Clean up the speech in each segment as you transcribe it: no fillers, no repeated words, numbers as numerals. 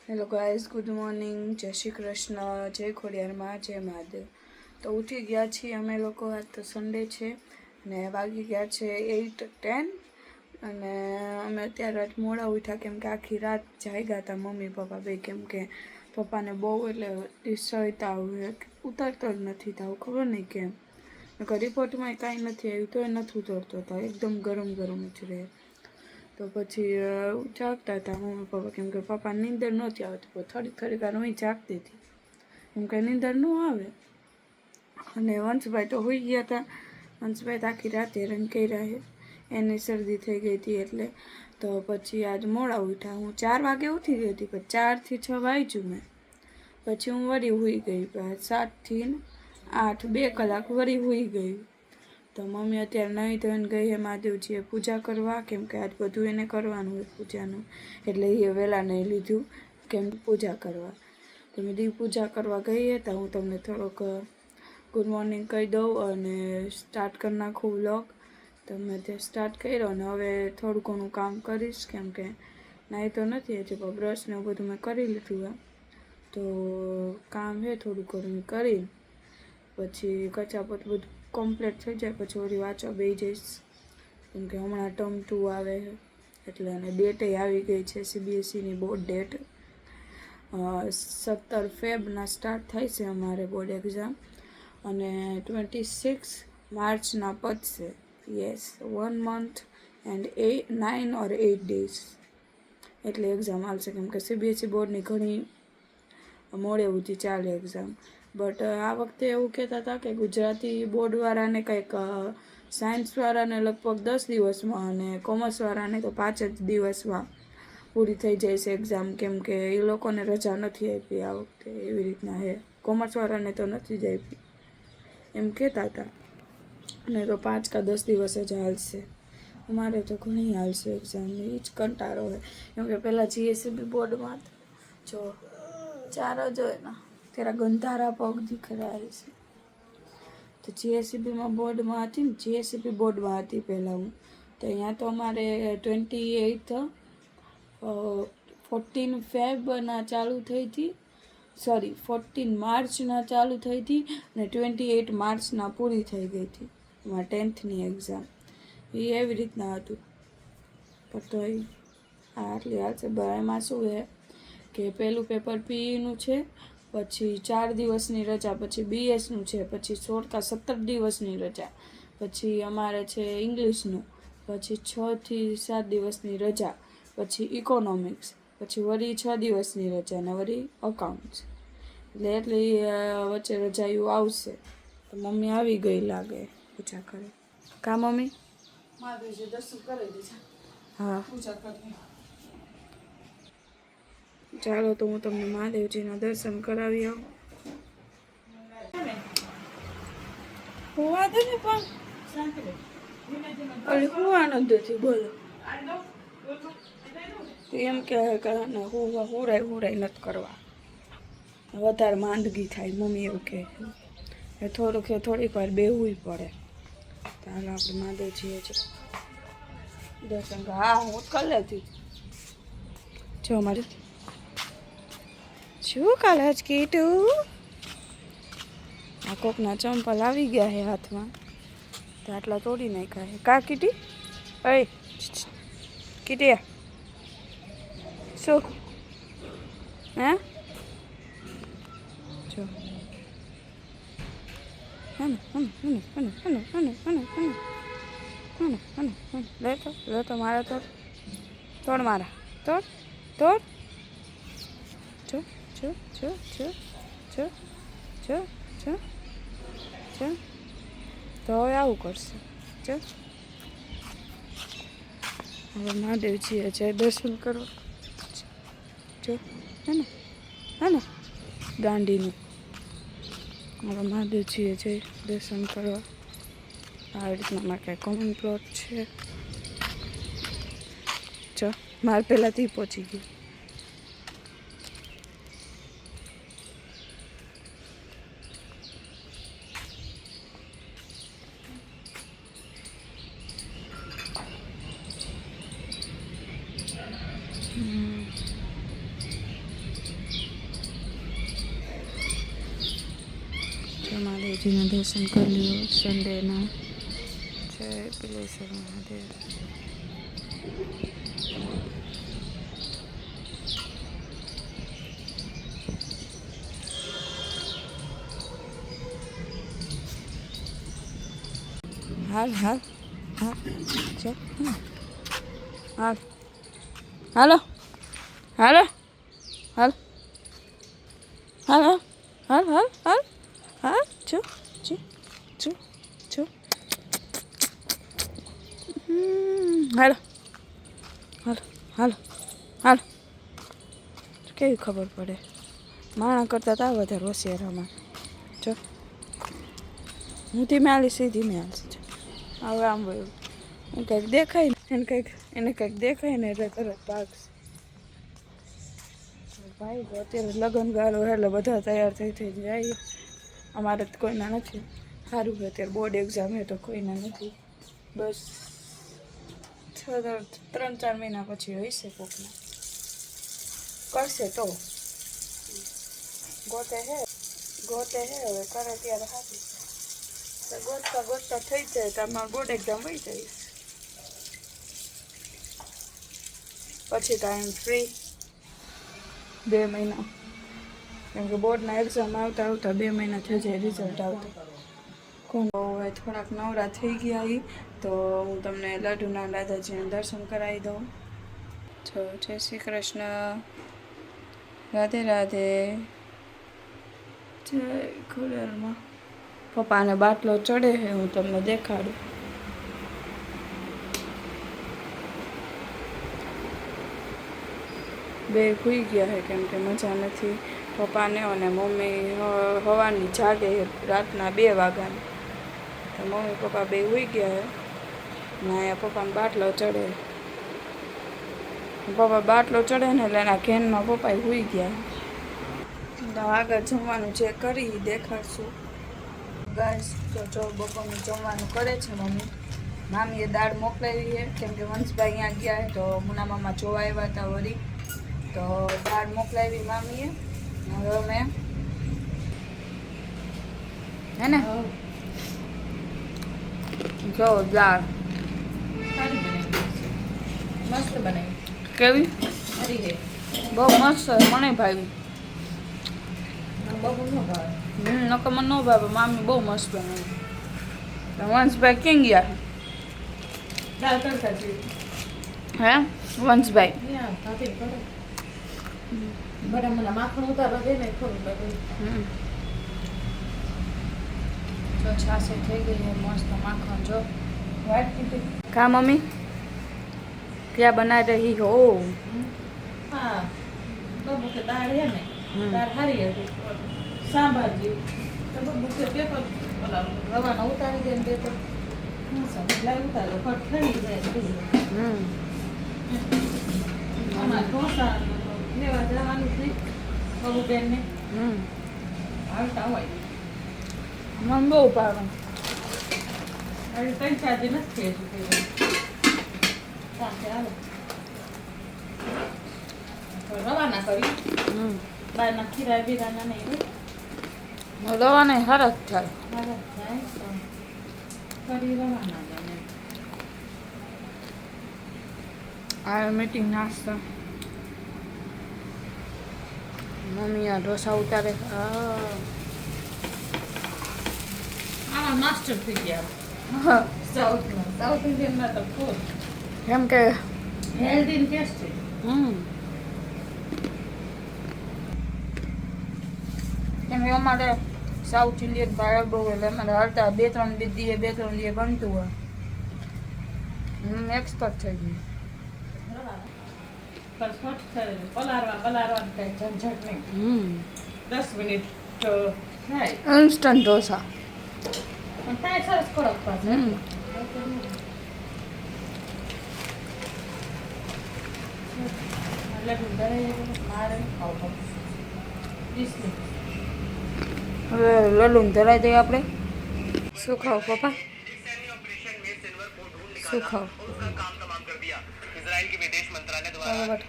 Hello guys, good morning, જય શ્રી કૃષ્ણ, જય ખોડિયારમાં, જય મહાદેવ. તો ઉઠી ગયા છીએ અમે લોકો. આજ તો સન્ડે છે ને વાગી ગયા છે 8:10 અને અમે અત્યારે આજ મોડા ઉઠ્યા કેમ કે આખી રાત જાગ્યા હતા મમ્મી પપ્પા બે. કેમ કે પપ્પાને બહુ એટલે સહીતા ઉતરતો જ નથી થવું, ખબર નહીં કેમ. રિપોર્ટમાં કાંઈ નથી આવ્યું તો એ નથી ઉતરતો હતો, એકદમ ગરમ ગરમ જ રહે. તો પછી જાગતા હતા મમ્મી પપ્પા કેમ કે પપ્પા નીંદર નહોતી આવતી. થોડીક વાર હું જાગતી હતી કેમ કે નીંદર ન આવે. અને વંશભાઈ તો હોઈ ગયા હતા. વંશભાઈ તો આખી રાતે હેરાન કર્યા છે, એની શરદી થઈ ગઈ હતી એટલે. તો પછી આજ મોડા ઉઠ્યા. હું 4 વાગે ઉઠી ગઈ હતી, પણ 4 થી 6 વાગ્યું મેં. પછી હું વળી સૂઈ ગઈ. 7 થી 8 2 કલાક વળી સૂઈ ગઈ. તો મમ્મી અત્યારે નહીં ધોઈને ગઈ છે મહાદેવજીએ પૂજા કરવા, કેમ કે આજ બધું એને કરવાનું હોય પૂજાનું. એટલે એ વહેલા નહીં લીધું કેમ પૂજા કરવા. તો મેં દીવ પૂજા કરવા ગઈ હતા. હું તમને થોડોક ગુડ મોર્નિંગ કહી દઉં અને સ્ટાર્ટ કરી નાખું વ્લોગ. તો મેં તે સ્ટાર્ટ કર્યો અને હવે થોડું ઘણું કામ કરીશ કેમ કે નાહી તો નથી હજી, પણ બ્રશ ને બધું મેં કરી લીધું. તો કામ છે થોડું ઘણું કરી પછી કચાપત બધું કમ્પ્લીટ થઈ જાય પછી વળી વાંચવા બેસી જઈશ. કેમ કે હમણાં ટર્મ 2 આવે છે એટલે અને ડેટે આવી ગઈ છે CBSEની બોર્ડ ડેટ. 17 ફેબ્રુઆરીના સ્ટાર્ટ થાય છે અમારે બોર્ડ એક્ઝામ અને 26 માર્ચના પતશે. Yes, 1 month and 9 or 8 days એટલે એક્ઝામ આવશે. કેમ કે CBSE બોર્ડની ઘણી મોડે સુધી ચાલે એક્ઝામ. બટ આ વખતે એવું કહેતા હતા કે ગુજરાતી બોર્ડવાળાને કંઈક સાયન્સવાળાને લગભગ 10 દિવસમાં અને કોમર્સવાળાને તો 5 જ દિવસમાં પૂરી થઈ જાય છે એક્ઝામ. કેમ કે એ લોકોને રજા નથી આપી આ વખતે, એવી રીતના છે. કોમર્સવાળાને તો નથી જ આપી એમ કહેતા હતા. અને તો 5 કે 10 દિવસ જ હાલશે. અમારે તો ઘણી હાલશે એક્ઝામ, એ જ કંટાળો હોય. કેમ કે પહેલાં GSEB બોર્ડમાં જો 4 જ હોય ને તેરા ગંધારા પગ દીખરા છે. તો GSEBમાં બોર્ડમાં હતી ને, GSEB બોર્ડમાં હતી પહેલાં હું. તો અહીંયા તો અમારે 14 ફેબ્રુઆરીના ચાલુ થઈ હતી, 14 માર્ચના ચાલુ થઈ હતી અને 28 માર્ચના પૂરી થઈ ગઈ હતી એમાં 10thની એક્ઝામ. એ એવી રીતના હતું. પણ તો આટલી હાલશે. એમાં શું છે કે પહેલું પેપર PEનું છે, પછી 4 દિવસની રજા, પછી BSનું છે, પછી 16 કે 17 દિવસની રજા, પછી અમારે છે ઇંગ્લિશનું, પછી 6 થી 7 દિવસની રજા, પછી ઇકોનોમિક્સ, પછી વળી 6 દિવસની રજા અને વળી અકાઉન્ટ્સ. એટલી વચ્ચે રજાયું આવશે. તો મમ્મી આવી ગઈ લાગે પૂજા કરે. કા મમ્મી? દર્શન કરી દીધા. હા, પૂજા કરી. ચાલો તો હું તમને મહાદેવજીના દર્શન કરાવી આવું. હોવા દે ને પણ હોવાનો નથી. બોલો એમ કે હુરાઈ નથી કરવા, વધારે માંદગી થાય. મમ્મી એવું કહે થોડીક વાર બેહવું પડે. ચાલો આપણે મહાદેવજીએ છે દર્શન. હા, હું કરી લેતી. જો અમારે શું કાલે જ કીધું આ કોકના ચંપલ આવી ગયા છે હાથમાં તો આટલા તોડી નાખ્યા છે. કા કીટી? અય કીટી શું હે? જો લે તો મારા તોડ મારા તોડ. તો હવે આવું કરશે. હવે મહાદેવજીએ છે દર્શન કરો. જો હે ને દાંડીનું. હવે મહાદેવજીએ છે દર્શન કરવા. આવી રીતના મારે કાંઈ કોમન પ્લોટ છે. જો મારે પહેલાંથી પહોંચી ગયું. મહાદેવજીના દર્શન કરી લ્યો સન્ડેના. જય પિલેશ્વર મહાદેવ. હાલ હાલ હાલ ચલ હાલ હાલો હાલો હાલ હાલ હાલ હાલ હાલ હાલ હાલ જો જો જો જો હાલો હાલો હાલો હાલો કેવી ખબર પડે માણા કરતા તા વધારે હોશિયારમાં જો હું ધીમે આવીશ ધીમે આવીશ હવે આમ વયું હું કંઈક દેખાય ને એને કંઈક દેખાય ને એટલે તરત ભાગશે ભાઈ અત્યારે લગ્ન ગાળો એટલે બધા તૈયાર થઈ જાય. અમારે તો કોઈના નથી. સારું છે અત્યારે બોર્ડ એક્ઝામ છે તો કોઈના નથી. બસ 3-4 મહિના પછી હશે કોકના કરશે તો ગોતે હે હવે કરે ત્યારે સારું. ગોતતા થઈ જાય તો અમારું બોર્ડ એક્ઝામ વહી જાય પછી ટાઈમ ફ્રી 2 મહિના કેમ કે બોર્ડના એક્ઝામ આવતા 2 મહિના થઈ જાય રિઝલ્ટ આવતા. કોણ હવે થોડાક નવરા થઈ ગયા એ તો હું તમને લડ્ડુના દાદાજીને દર્શન કરાવી દઉં. જય શ્રી કૃષ્ણ. રાધે રાધે. જય ખોડિયારમાં. પપ્પાને બાટલો ચડે છે હું તમને દેખાડું. બે સૂઈ ગયા છે કેમ કે મજા નથી પપ્પાને અને મમ્મી હવાની જાગે રાતના 2 વાગ્યાની તો મમ્મી પપ્પા બે સૂઈ ગયા છે ને અહીંયા પપ્પાને બાટલો ચડે. પપ્પા બાટલો ચડે ને એટલે એના ઘેનમાં પપ્પા સૂઈ ગયા. તો આગળ જમવાનું જે કરી દેખાડશું. ગાઈસ તો જો બપોરનું જમવાનું કરે છે મમ્મી. મામીએ દાળ મોકલાવી છે કેમ કે વંશભાઈ અહીંયા ગયા તો મુના મામા જોવા આવ્યા હતા વળી તો દાળ મોકલાવી મામીએ. હવે મેં હે ને જો દાળ મસ્ત બનાવી. કેવી બહુ મસ્ત મને ભાવી. બહુ ન ભાવે. નકર મને ન ભાવે. મામી બહુ મસ્ત બનાવી. વંશભાઈ ક્યાં ગયા? દાળ તડકા જેવી. હે વંશભાઈ ત્યાં ભાભી કરે. બરાબર મને માખણ ઉતારવા દે ને થોડું બધું. જો છાશે થઈ ગઈ છે મસ્ત માખણ જો વાટ કીધી. કા મમ્મી क्या बना रही हो? હા બબુ કે દાળ હે ને દાળ હારી હતી સાંભાર જેવી તો બબુ કે પેપર ઓલા રવાના ઉતારી દે ને બે તો લાઈ ઉતારો ફટ ઠરી જાય. આમાં ઢોસા લેવા જવાનું છે બબુ બેનને આવતા હોય. મને બહુ ભાવે. હવે 3-4 દિન નથી થયું સાથે આવે રવાના કરી બહારના ખીરા બીરાના નહીં રવાને હરખ થાય. મારા જાય તો કરી રવાના બને. આ મીટિંગ નાસ્તા મમ્મી આ ઢોસા ઉતારે. આમાં માસ્ટર થઈ ગયા હા સાઉથ ઇન્ડિયનમાં તો ફૂલ કેમ કે હેલ્ધી ને ટેસ્ટી. કેમ કે અમારે સાઉથ ઇન્ડિયન ભાવે બહુ એટલે અમારે હરતા 2-3 દીએ બનતું હોય. એક્સપર્ટ થઈ ગયું. પર ફટ પલારવા કઈ ઝંઝટ નહીં. 10 મિનિટ તો થાય ઇન્સ્ટન્ટ ઢોસા. પણ થાય સરસ કડક પાછળ. લગ્ન કરે મારે ખાવું પડે. હવે લડ્ડુ ધરાઈ દઈએ આપણે. શું ખાવ પપ્પા? શું ખાવ?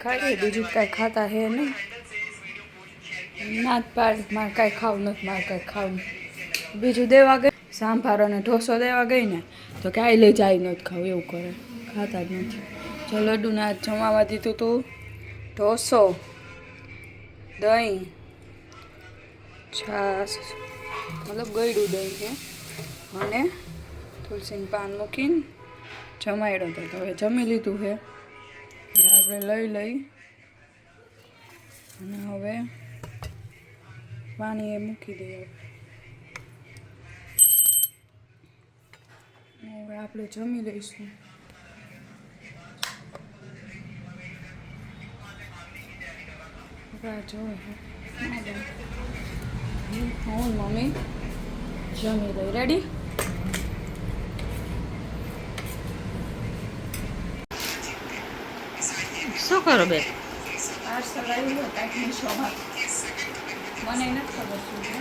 ખાઈએ બીજું કાંઈ ખાતા હે નહીં. ના જ પાડ મારે કાંઈ ખાવું નથી. મારે કાંઈ ખાવું નથી. બીજું દેવા ગઈ સાંભાર અને ઢોસો દેવા ગઈ ને તો ક્યાંય લઈ જાય નથી ખાવ એવું કરે ખાતા જ નથી. જો લડ્ડુને આજ જમાવા દીધું તું ઢોસો દહીં છાશ મતલબ ગળ્યું દહીં છે અને તુલસીનું પાન મૂકીને જમાડ્યો હતો. તો હવે જમી લીધું છે હવે આપણે લઈ અને હવે પાણી એ મૂકી દઈએ. હવે આપણે જમી લઈશું. હું મમ્મી જમી લઈ. રેડી? શું કરો બે? પાર્સલ આવ્યું હોય કાંઈક શોમાં મને નથી ખબર શું છે.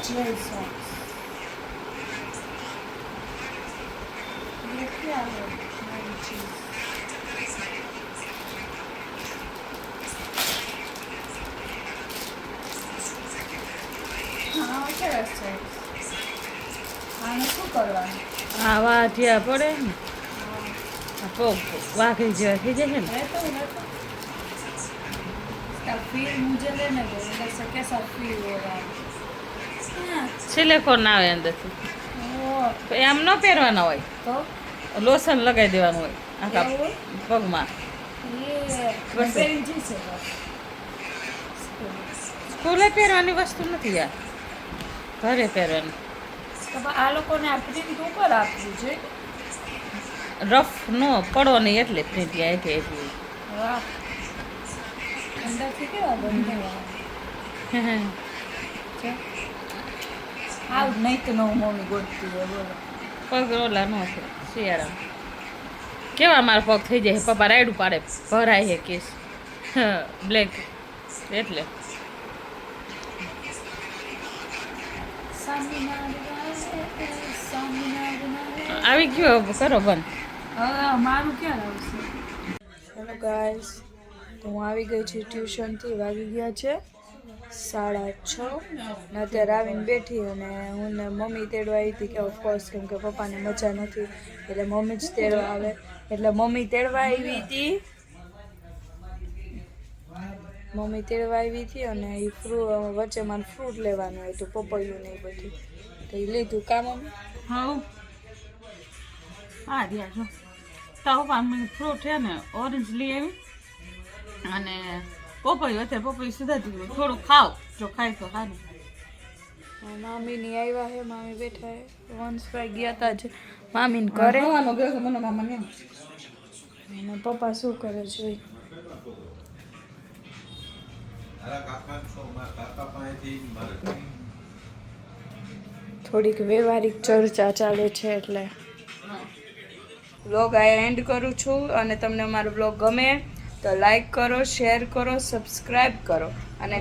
Gel socks. ये क्या है? नई चीज. हाँ સરસ છે. આને શું કરવાનું? હા વાઢિયા પડે ને આ પગ વાઘરી જેવા થઈ જાય છે ને. इसका फील मुझे लेने दो. अंदर से कैसा फील हो रहा है? સિલિકોન આવે અંદરથી. ओ એમ ન પહેરવાના હોય, तो લોશન લગાવી દેવાનું હોય આખા એવું? પગમાં. ये बस। पेरी जी से સ્કૂલે પહેરવાની વસ્તુ નથી યાર, ઘરે પહેરવાની. આ લોકોને આ પ્રિન્ટ ઉપર આપ્યું છે. રફ નો પડો નહીં એટલે પ્રિન્ટ એટલી એટલી. વાહ અંદરથી કેવા બંધાવા છે. આવ નહીં તો નવું મમ્મી ગોતતી હોય બોલો. પગ ઓલા નો છે શિયાળામાં. કેવા મારા પગ થઈ જાય પપ્પા રાયડું પાડે ભરાય છે કેસ બ્લેક એટલે. આવી ગયો કરો બંધ. હવે મારું ક્યાં આવશે? હેલો ગાઈસ, તો હું આવી ગઈ છું ટ્યુશનથી. વાગી ગયા છે 6:30 ને અત્યારે આવીને બેઠી અને હું ને મમ્મી તેડવા આવી હતી કે ઓફકોર્સ કેમ કે પપ્પાને મજા નથી એટલે મમ્મી જ તેડવા આવે એટલે મમ્મી તેડવા આવી હતી. અને એ વચ્ચે મારે ફ્રૂટ લેવાનું હતું પપૈયું ને એ બધું તો એ લીધું. કામ હા હા દિયા જો તાવ પાન ફ્રૂટ છે ને ઓરેન્જ લઈ આવી અને પપૈયું અત્યારે પપૈયું સીધા દીધું થોડું ખાવ જો ખાય તો સારું. મામીની આવ્યા છે, મામી બેઠા છે. વંશભાઈ ગયા હતા જ મામીને ઘરે અને પપ્પા શું કરે છે? થોડીક વ્યવહારિક ચર્ચા ચાલે છે એટલે બ્લોગ આ એન્ડ કરું છું. અને તમને અમારો બ્લોગ ગમે તો લાઈક કરો, શેર કરો, સબસ્ક્રાઈબ કરો અને